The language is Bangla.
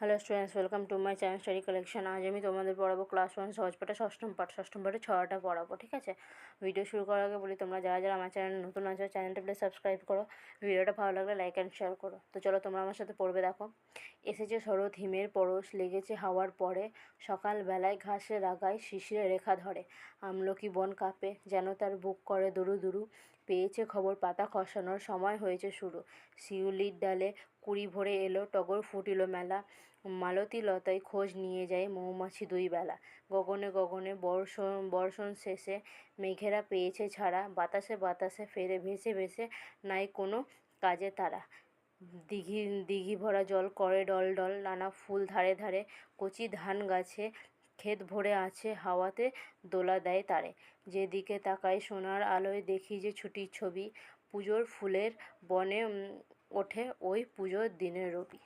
Hello students, welcome to my channel study collection. আজ আমি তোমাদের পড়াবো ক্লাস 1 সহজ পাঠে ষষ্ঠম পাঠে ছড়াটা পড়াবো, ঠিক আছে? ভিডিও শুরু করার আগে বলি, তোমরা যারা যারা আমার চ্যানেল নতুন আছো, চ্যানেলটা প্লিজ সাবস্ক্রাইব করো, ভিডিওটা ভালো লাগলে লাইক অ্যান্ড শেয়ার করো। তো চলো তোমরা আমার সাথে পড়বে। দেখো, এসেছে শরৎ হিমের পরশ, লেগেছে হাওয়ার পরে, সকালবেলায় ঘাসের আগায় শিশিরে রেখা ধরে, আমলকি বন কাঁপে যেন তার বুক করে দুরু দুরু, পেয়েছে খবর পাতা খসানোর সময় হয়েছে শুরু, শিউলির ডালে কুড়ি ভরে এলো, টগর ফুটিল মেলা, মালতী লতায় খোঁজ নিয়ে যায় মৌমাছি দুই বেলা, গগনে গগনে বর্ষণ শেষে মেঘেরা পেয়েছে ছাড়া, বাতাসে বাতাসে ফেরে ভেসে ভেসে নাই কোনো কাজে তারা, দিঘি দিঘি ভরা জল করে ডল ডল, নানা ফুল ধারে ধারে, কচি ধান গাছে ক্ষেত ভরে আছে, হাওয়াতে দোলা দেয় তারে, যেদিকে তাকাই সোনার আলোয় দেখি যে ছুটির ছবি, পুজোর ফুলের বনে ওঠে ওই পুজোর দিনের রবি।